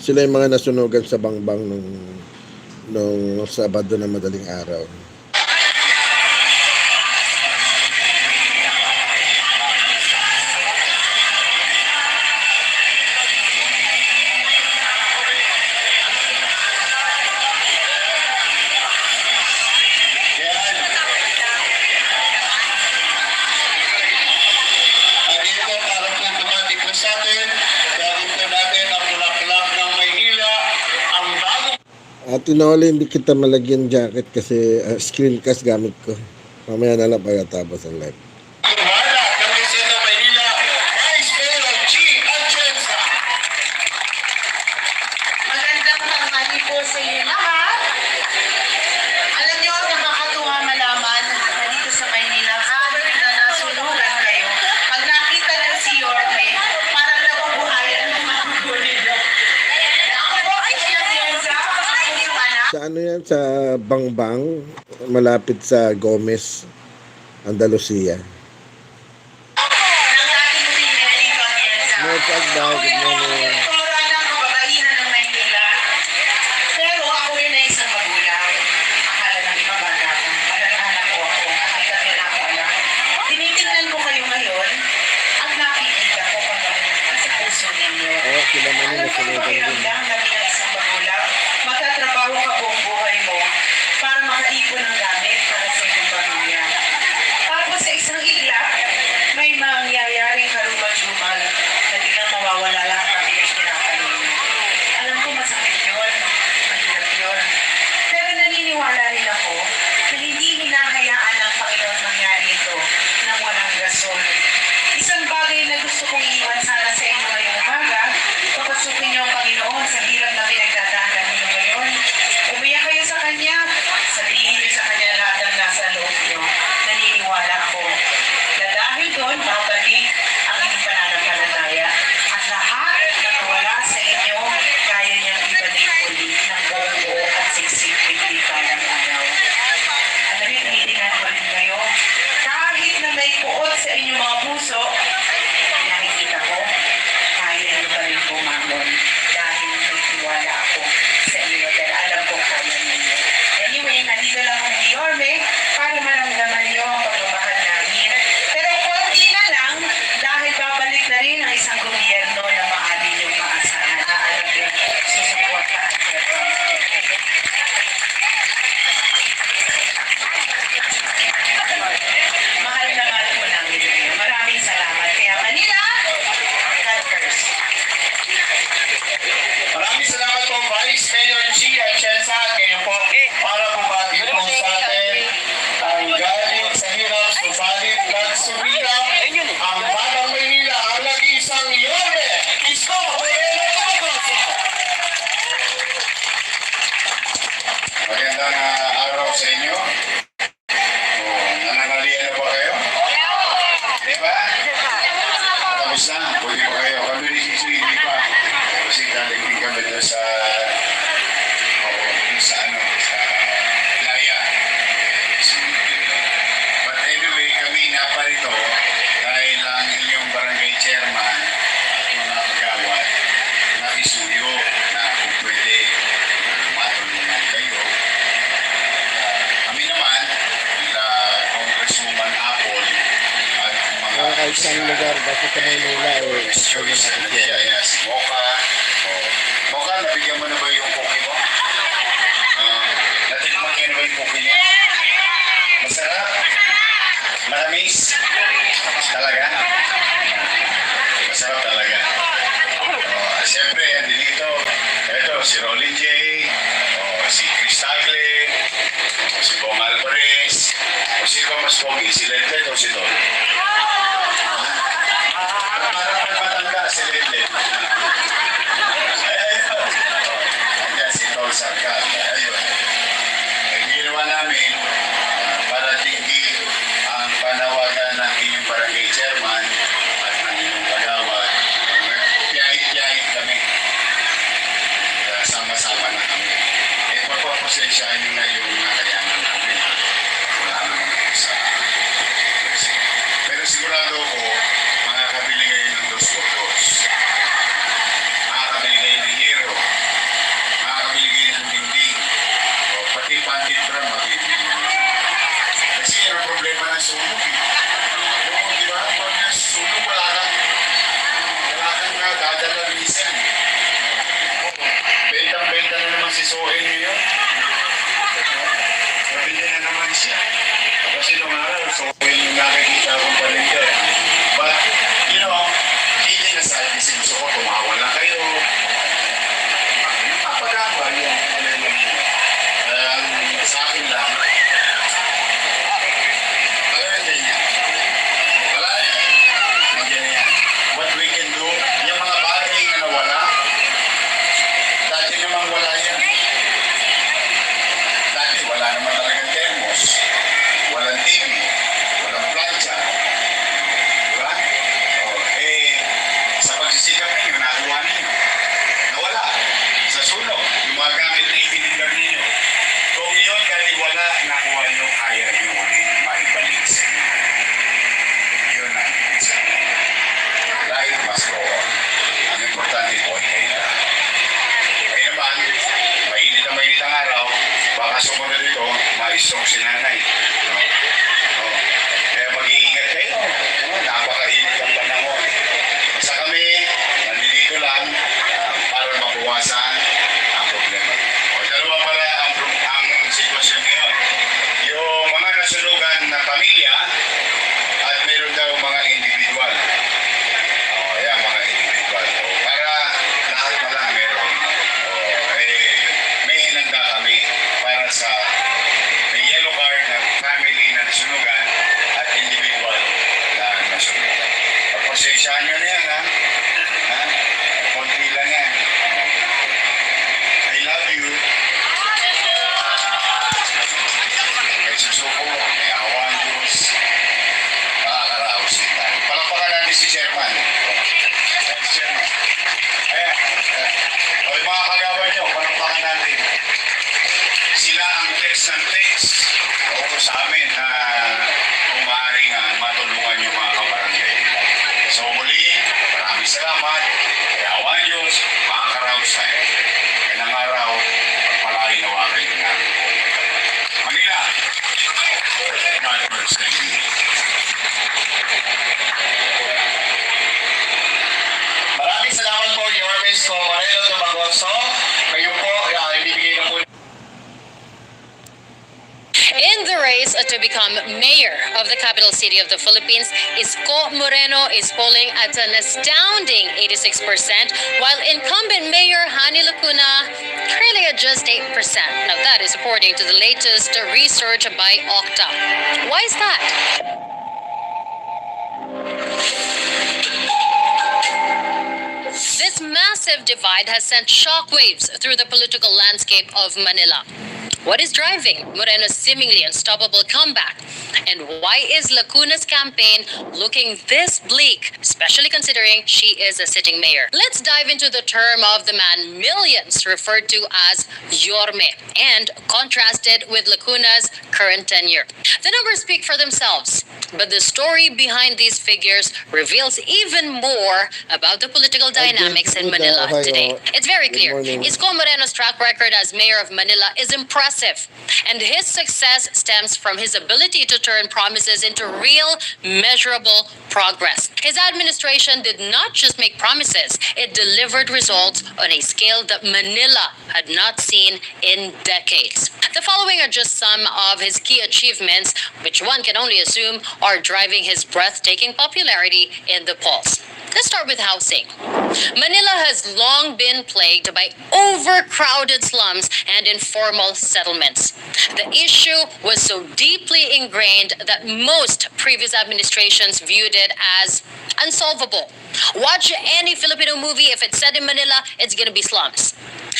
Sila yung mga nasunugan sa bangbang nung Sabado na madaling araw. At tinawala hindi kita malagyan jacket kasi screencast gamit ko. Mamaya na lang pagkatapos ang live. Batang Maynila, magandang tanghali po sa inyo lahat. Alam niyo, nakakatuwa malaman na dito sa Maynila, kahit na nasunugan kayo, pag nakita ng si Yorme, parang nabubuhayan ng mga gulila. Ako po ay siya Sa ano yan? Sa Bangbang, malapit sa Gomez, Andalusia. Pero ako rin ay isang magulang. Akala ng iba bata ko. Anak ko ako. Nakita nila ako anak. Tinitingnan ko kayo ngayon at nakikita ko pag sa puso ninyo. Alam ko yung pakiramdam na bilang isang magulang, magtatrabaho ka buong buhay mo para makaipon ng gamit para sa iyong pamilya. Tapos sa isang iglap, may mangyayaring karumal-dumal na biglang mawawala araw sa inyo. Nananalian na ba kayo? Di ba? Tapos na, pwede pa kayo. Kami ni Sisi, di ba? Kasi galing din kami doon sa Laya. But anyway, kami naparito dahil ang inyong barangay chairman at mga kagawad nakisuyo na kung pwede matulungan kayo. Kami naman, nila Congresswoman Apple at mga Kahit saan lugar, basta sa Maynila, choice na niyaya si Mocha. Mocha, nabigyan mo na ba yung cookie mo? Natikman niya na ba yung cookie niya? Masarap? Matamis? Talaga? Masarap talaga. Siyempre, andin dito. Ito, si Rolling J, si Chris Tagle, si Bong Alvarez, o si Thomas Pogi, si Ledlet o si Don. Parang matanda si Ledlet. Ayan, si Tol Sarkal. Ayun. Ang ginawa namin, para tinggi ang panawagan ng inyong barangay chairman at ng inyong kagawad. Piyahit-piyahit kami. Sama-sama na kami. Pagpapasensyahan nyo na yung nakayanan namin. Wala naman sa pero sigurado ko, makakabili kayo ng dos-dos. Makakabili kayo ng hero. Makakabili kayo ng dingding. Pati pantit drum, mabibili nyo. Kasi yun ang problema ng sunog. Oo, di ba? Pag nasunog, wala kang dadala minsan. Bentang-benta na naman si Sohe nyo yun. Pabili na naman siya. Kasi nung araw, Sohe yung nakikita akong palinda. But, you know, kidding aside, kasi gusto ko tumawa na kayo. Napapagapa yung sa akin lang. Talagang ganyan. Wala yan. Nandiyan yan. What we can do, yung mga bagay na nawala, dati namang wala yan. Dati wala naman talagang thermos. Walang TV. Walang plancha. Diba? Sa pagsisikap ninyo, nakuha ninyo. Nawala. Sa sunog, yung mga gamit na itinindar ninyo. Kung yun, dahil wala, nakuha nyo, kaya nyo ulit maibalik sa inyo. Yun ang isa. Life must go on. Ang importante po ay kayo na. Kaya naman, mainit ang araw, baka sumunod ito, ma-stroke si nanay. Kaya mag-iingat kayo. Napakainit ang panahon. Basta kami, nandito lang para mabuwasan ang problema. Dalawa pala ang sitwasyon ngayon. Yung mga nasunugan na pamilya at meron daw mga individual. Yan, mga individual. Para lahat na lang meron. May hinanda kami para sa may yellow card na family na nasunugan at individual na nasunugan. Pagpasensyahan nyo na yan, ha? Konti lang yan. I love you. May susuko, may awa ang Diyos. Makakaraos kita. Palakpakan natin si Chairman. Chairman. Ayan. O yung mga kagawad nyo, palakpakan natin. Sila ang text ng text. O sa amin na kung maaari nga matulungan yung mga kabarangay. So muli, maraming salamat. Kaya awa ang Diyos, makakaraos tayo. Kaya ng araw, pagpalain nawa kayo namin. Manila. God bless. Thank you. Maraming salamat po, Your ISKO Moreno Tumagoso. Kayo po, ibibigay na po. In the race to become mayor of the capital city of the Philippines, ISKO Moreno is polling at an astounding 86%, while incumbent Mayor Hani Lacuna trailing at just 8%. Now that is according to the latest research by Okta. Why is that? This massive divide has sent shockwaves through the political landscape of Manila. What is driving Moreno's seemingly unstoppable comeback? And why is Lacuna's campaign looking this bleak, especially considering she is a sitting mayor? Let's dive into the term of the man millions referred to as Yorme and contrasted with Lacuna's current tenure. The numbers speak for themselves, but the story behind these figures reveals even more about the political dynamics in Manila today. It's very clear. ISKO Moreno's track record as mayor of Manila is impressive, and his success stems from his ability to turn promises into real, measurable progress. His administration did not just make promises, it delivered results on a scale that Manila had not seen in decades. The following are just some of his key achievements, which one can only assume are driving his breathtaking popularity in the polls. Let's start with housing. Manila has long been plagued by overcrowded slums and informal settlements. The issue was so deeply ingrained that most previous administrations viewed it as unsolvable. Watch any Filipino movie, if it's set in Manila, it's gonna be slums.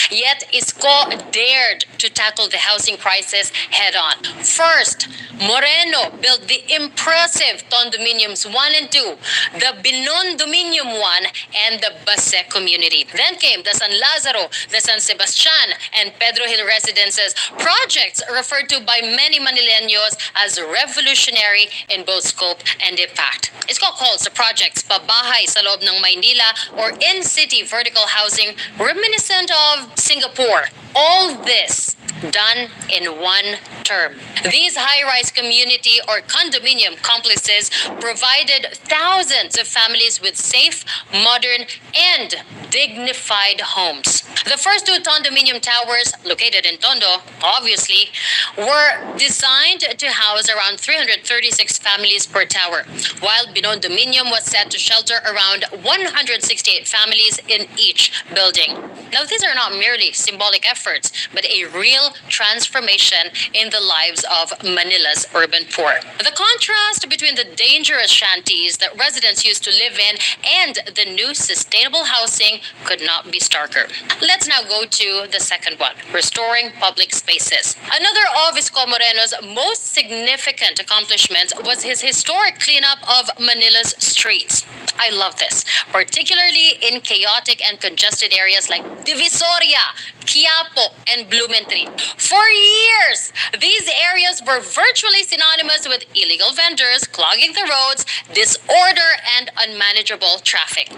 Yet, ISKO dared to tackle the housing crisis head on. First, Moreno built the impressive condominiums 1 and 2, the Binondominium 1, and the Base community. Then came the San Lazaro, the San Sebastian, and Pedro Hill residences, projects referred to by many Manileños as revolutionary in both scope and impact. ISKO calls the projects pabahay sa loob ng Maynila or in-city vertical housing reminiscent of Singapore. All this done in one term. These high-rise community or condominium complexes provided thousands of families with safe, modern, and dignified homes. The first 2 condominium towers, located in Tondo, obviously, were designed to house around 336 families per tower, while Binondominium was set to shelter around 168 families in each building. Now, these are not merely symbolic efforts, but a real transformation in the lives of Manila's urban poor. The contrast between the dangerous shanties that residents used to live in and the new sustainable housing could not be starker. Let's now go to the second one, restoring public spaces. Another of ISKO Moreno's most significant accomplishments was his historic cleanup of Manila's streets. I love this, particularly in chaotic and congested areas like Divisoria, Quiapo, and Blumentritt. For years, these areas were virtually synonymous with illegal vendors clogging the roads, disorder, and unmanageable traffic.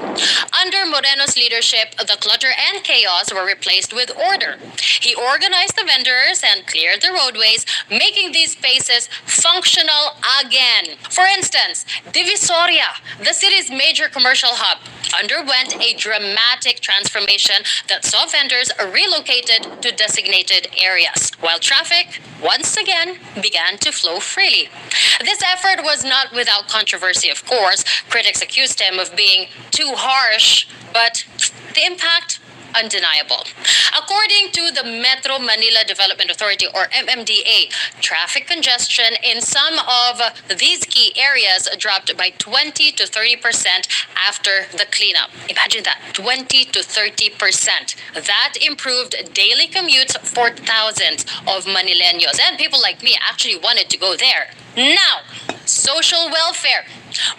Under Moreno's leadership, the clutter and chaos were replaced with order. He organized the vendors and cleared the roadways, making these spaces functional again. For instance, Divisoria, the city's major commercial hub, underwent a dramatic transformation that saw vendors relocated to designated areas, while traffic once again began to flow freely. This effort was not without controversy, of course. Critics accused him of being too harsh, but the impact undeniable. According to the Metro Manila Development Authority, or MMDA, traffic congestion in some of these key areas dropped by 20 to 30% after the cleanup. Imagine that, 20 to 30%. That improved daily commutes for thousands of Manileños, and people like me actually wanted to go there. Now, social welfare.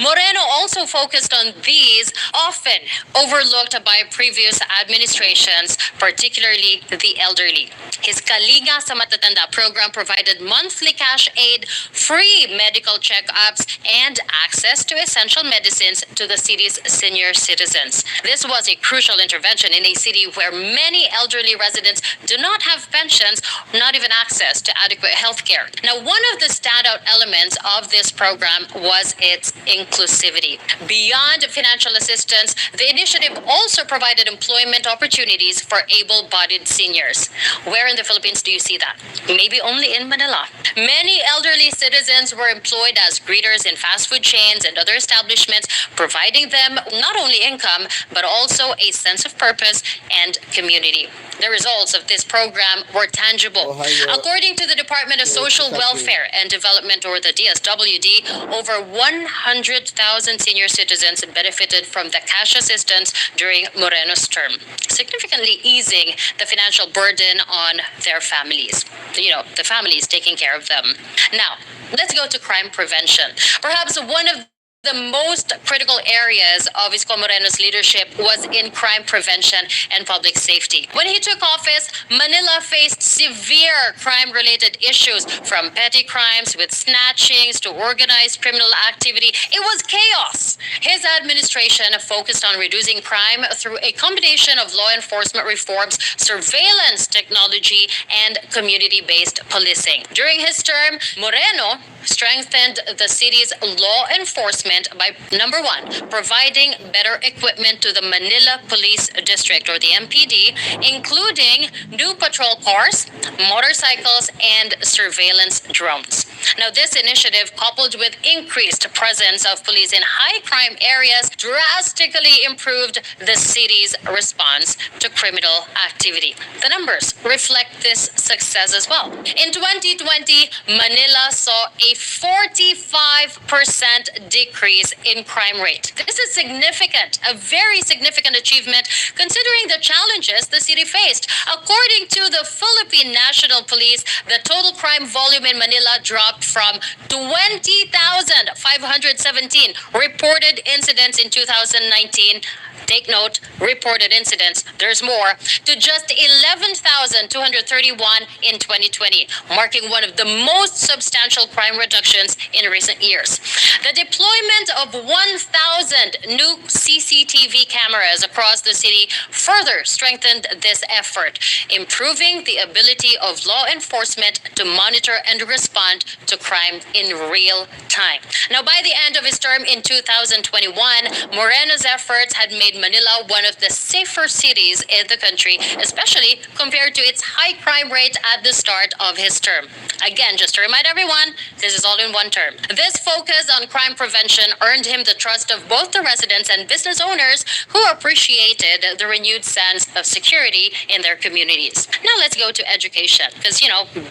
Moreno also focused on these, often overlooked by previous administrations, particularly the elderly. His Kalinga sa Matatanda program provided monthly cash aid, free medical checkups, and access to essential medicines to the city's senior citizens. This was a crucial intervention in a city where many elderly residents do not have pensions, not even access to adequate health care. Now, one of the standout elements of this program was its inclusivity. Beyond financial assistance, the initiative also provided employment opportunities for able-bodied seniors. Where in the Philippines do you see that? Maybe only in Manila. Many elderly citizens were employed as greeters in fast food chains and other establishments, providing them not only income, but also a sense of purpose and community. The results of this program were tangible. Ohio. According to the Department of Social Welfare and Development, or the DSWD, over 100,000 senior citizens benefited from the cash assistance during Moreno's term, significantly easing the financial burden on their families. The families taking care of them. Now, let's go to crime prevention. Perhaps one of the most critical areas of ISKO Moreno's leadership was in crime prevention and public safety. When he took office, Manila faced severe crime-related issues, from petty crimes with snatchings to organized criminal activity. It was chaos. His administration focused on reducing crime through a combination of law enforcement reforms, surveillance technology, and community-based policing. During his term, Moreno strengthened the city's law enforcement by, number one, providing better equipment to the Manila Police District, or the MPD, including new patrol cars, motorcycles, and surveillance drones. Now, this initiative, coupled with increased presence of police in high crime areas, drastically improved the city's response to criminal activity. The numbers reflect this success as well. In 2020, Manila saw a 45% decrease in crime rate. This is significant, a very significant achievement considering the challenges the city faced. According to the Philippine National Police, the total crime volume in Manila dropped from 20,517 reported incidents in 2019. Take note, reported incidents, there's more, to just 11,231 in 2020, marking one of the most substantial crime reductions in recent years. The deployment of 1,000 new CCTV cameras across the city further strengthened this effort, improving the ability of law enforcement to monitor and respond to crime in real time. Now, by the end of his term in 2021, Moreno's efforts had made Manila one of the safer cities in the country, especially compared to its high crime rate at the start of his term. Again, just to remind everyone, this is all in one term. This focus on crime prevention earned him the trust of both the residents and business owners, who appreciated the renewed sense of security in their communities. Now let's go to education, because,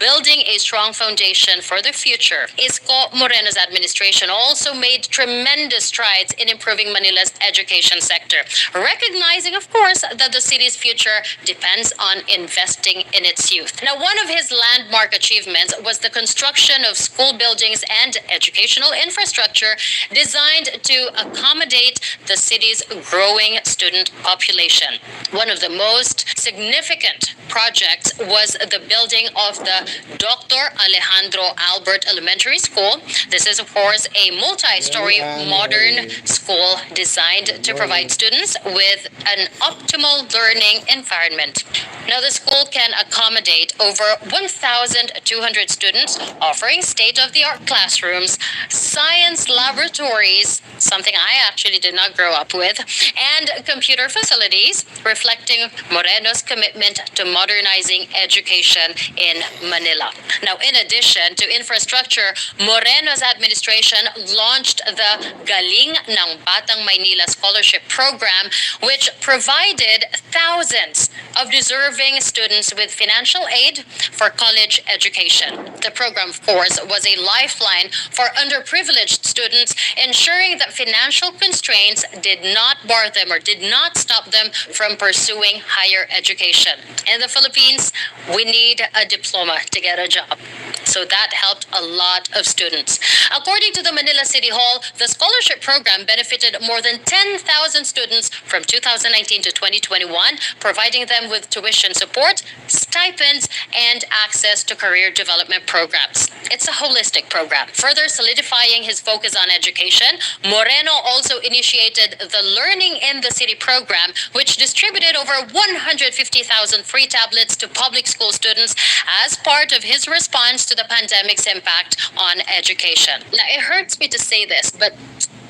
building a strong foundation for the future, ISKO Moreno's administration also made tremendous strides in improving Manila's education sector, recognizing, of course, that the city's future depends on investing in its youth. Now, one of his landmark achievements was the construction of school buildings and educational infrastructure designed to accommodate the city's growing student population. One of the most significant projects was the building of the Dr. Alejandro Albert Elementary School. This is, of course, a multi-story modern school designed to provide students with an optimal learning environment. Now, the school can accommodate over 1,200 students, offering state-of-the-art classrooms, science laboratories, something I actually did not grow up with, and computer facilities, reflecting Moreno's commitment to modernizing education in Manila. Now, in addition to infrastructure, Moreno's administration launched the Galing ng Batang Maynila scholarship program, which provided thousands of deserving students with financial aid for college education. The program, of course, was a lifeline for underprivileged students, ensuring that financial constraints did not bar them or did not stop them from pursuing higher education. In the Philippines, we need a diploma to get a job. So that helped a lot of students. According to the Manila City Hall, the scholarship program benefited more than 10,000 students from 2019 to 2021, providing them with tuition support, stipends, and access to career development programs. It's a holistic program. Further solidifying his focus on education, Moreno also initiated the Learning in the City program, which distributed over 150,000 free tablets to public school students as part of his response to the pandemic's impact on education. Now, it hurts me to say this, but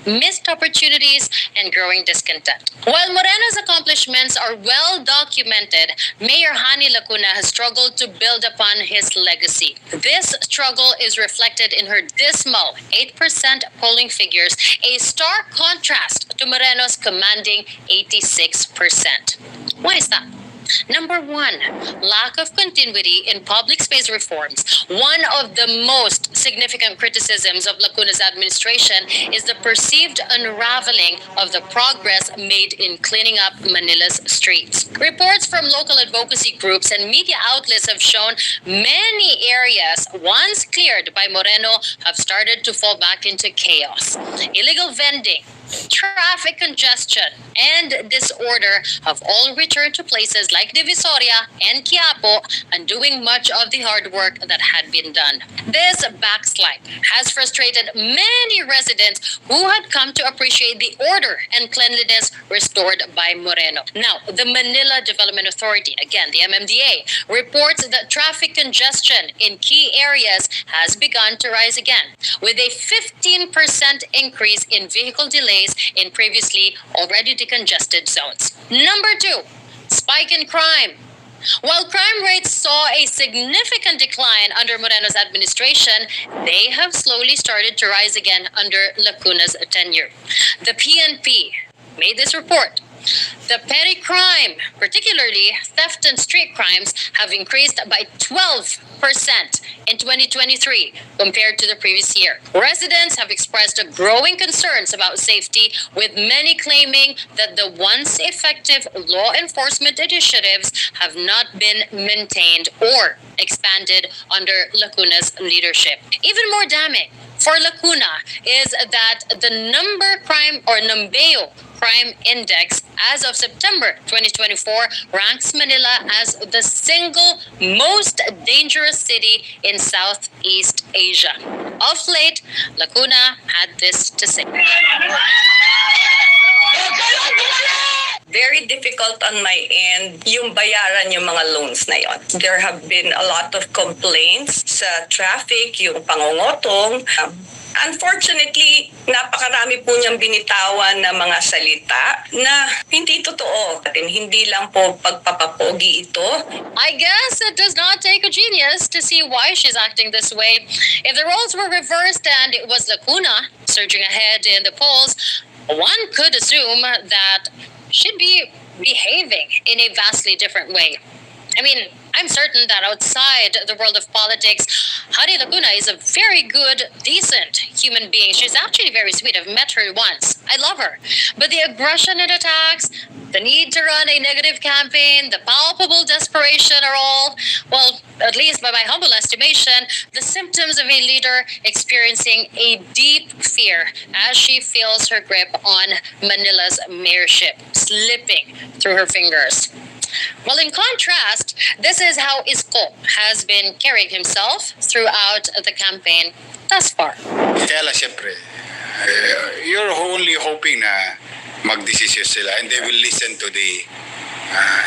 missed opportunities and growing discontent. While Moreno's accomplishments are well documented, Mayor Hani Lacuna has struggled to build upon his legacy. This struggle is reflected in her dismal 8% polling figures, a stark contrast to Moreno's commanding 86%. Why is that? Number one, lack of continuity in public space reforms. One of the most significant criticisms of Lacuna's administration is the perceived unraveling of the progress made in cleaning up Manila's streets. Reports from local advocacy groups and media outlets have shown many areas once cleared by Moreno have started to fall back into chaos. Illegal vending, traffic congestion, and disorder have all returned to places like Divisoria and Quiapo, undoing much of the hard work that had been done. This backslide has frustrated many residents who had come to appreciate the order and cleanliness restored by Moreno. Now, the Manila Development Authority, again the MMDA, reports that traffic congestion in key areas has begun to rise again, with a 15% increase in vehicle delays in previously already decongested zones. Number two, spike in crime. While crime rates saw a significant decline under Moreno's administration, they have slowly started to rise again under Lacuna's tenure. The PNP made this report. The petty crime, particularly theft and street crimes, have increased by 12% in 2023 compared to the previous year. Residents have expressed growing concerns about safety, with many claiming that the once effective law enforcement initiatives have not been maintained or expanded under Lacuna's leadership. Even more damning for Lacuna is that the Numbeo Crime Index as of September 2024 ranks Manila as the single most dangerous city in Southeast Asia. Of late, Lacuna had this to say. Very difficult on my end yung bayaran yung mga loans na yon. There have been a lot of complaints sa traffic, yung pangungotong. Unfortunately, napakarami po niyang binitawan na mga salita na hindi totoo. At hindi lang po pagpapapogi ito. I guess it does not take a genius to see why she's acting this way. If the roles were reversed and it was Lacuna surging ahead in the polls, one could assume that she'd be behaving in a vastly different way. I mean, I'm certain that outside the world of politics, Hari Lacuna is a very good, decent human being. She's actually very sweet. I've met her once. I love her. But the aggression and attacks, the need to run a negative campaign, the palpable desperation are all, well, at least by my humble estimation, the symptoms of a leader experiencing a deep fear as she feels her grip on Manila's mayorship slipping through her fingers. Well, in contrast, this is how ISKO has been carrying himself throughout the campaign thus far. Kaya lang, siyempre, you're only hoping na magdesisyon sila and they will listen to the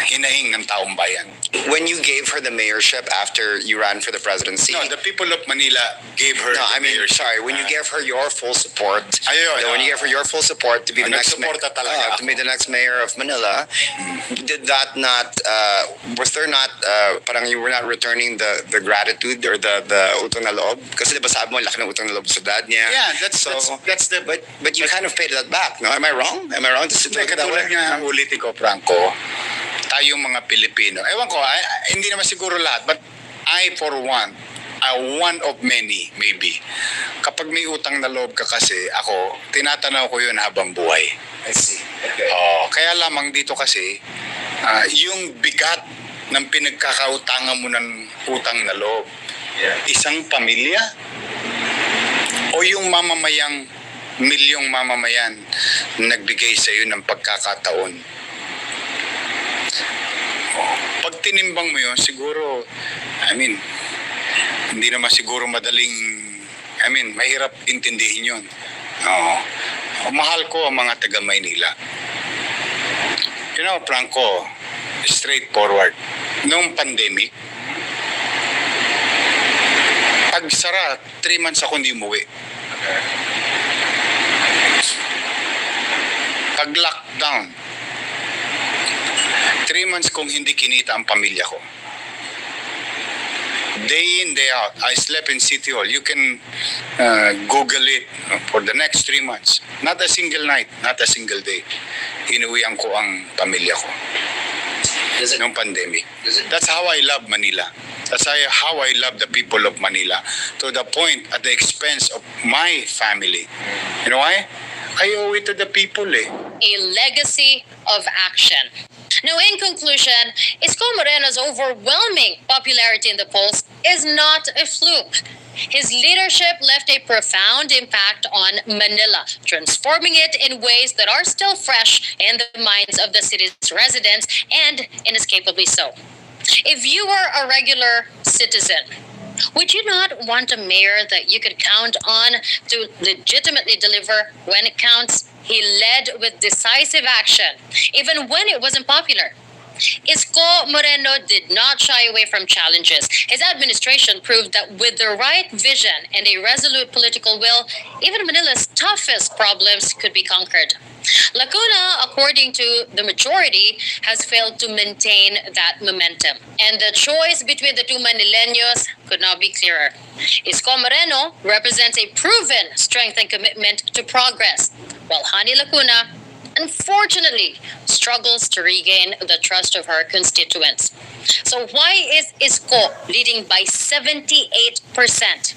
hinahing ng taong bayan. When you gave her the mayorship after you ran for the presidency. No, the people of Manila gave her No, the I mean, mayorship. sorry, when you gave her your full support, when you gave her your full support to be the next nagsuporta talaga to be the next mayor of Manila, did that not was there not parang you were not returning the gratitude or the utang na loob? Kasi diba sabi mo laki ng utang na loob sa dad niya. Yeah, that's the... But you kind of paid that back, no? Am I wrong? Am I wrong to sit like that Katulad way? nga ang ulitin ko, Franco, tayong mga Pilipino, ewan ko, hindi naman siguro lahat, but I for one of many maybe, kapag may utang na loob ka kasi, ako, tinatanaw ko yun habang buhay. I see. Okay. Kaya lamang dito kasi, yung bigat ng pinagkakautangan mo ng utang na loob, isang pamilya, o yung mamamayang, milyong mamamayan nagbigay sa iyo ng pagkakataon. Pag tinimbang mo yun, siguro, hindi naman siguro madaling, mahirap intindihin yun. Mahal ko ang mga taga Maynila. You know, Franco, straightforward. Noong pandemic, pag sara, 3 months ako hindi umuwi. Pag lockdown, 3 months kong hindi kinita ang pamilya ko. Day in, day out, I slept in City Hall. You can Google it for the next 3 months. Not a single night, not a single day. Inuwian ko ang pamilya ko. ng pandemic. That's how I love Manila. That's how I love the people of Manila, to the point at the expense of my family. You know why? I owe it to the people eh. A legacy of action. Now, in conclusion, Isko Moreno's overwhelming popularity in the polls is not a fluke. His leadership left a profound impact on Manila, transforming it in ways that are still fresh in the minds of the city's residents, and inescapably so. If you were a regular citizen, would you not want a mayor that you could count on to legitimately deliver when it counts? He led with decisive action, even when it wasn't popular. Isko Moreno did not shy away from challenges. His administration proved that with the right vision and a resolute political will, even Manila's toughest problems could be conquered. Lacuna, according to the majority, has failed to maintain that momentum. And the choice between the two Manileños could not be clearer. Isko Moreno represents a proven strength and commitment to progress, while Hani Lacuna, unfortunately, struggles to regain the trust of her constituents. So why is Isko leading by 78%?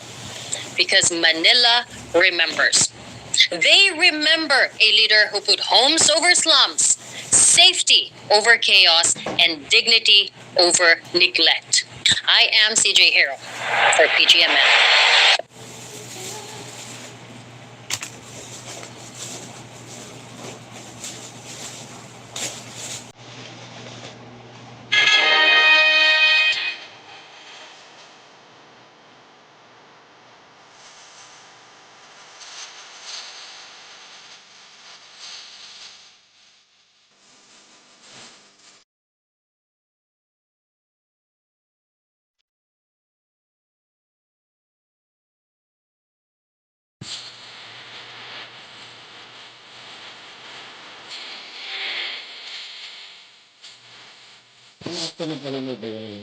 Because Manila remembers. They remember a leader who put homes over slums, safety over chaos, and dignity over neglect. I am CJ Hero for PGMN. Ano pa naman ba yung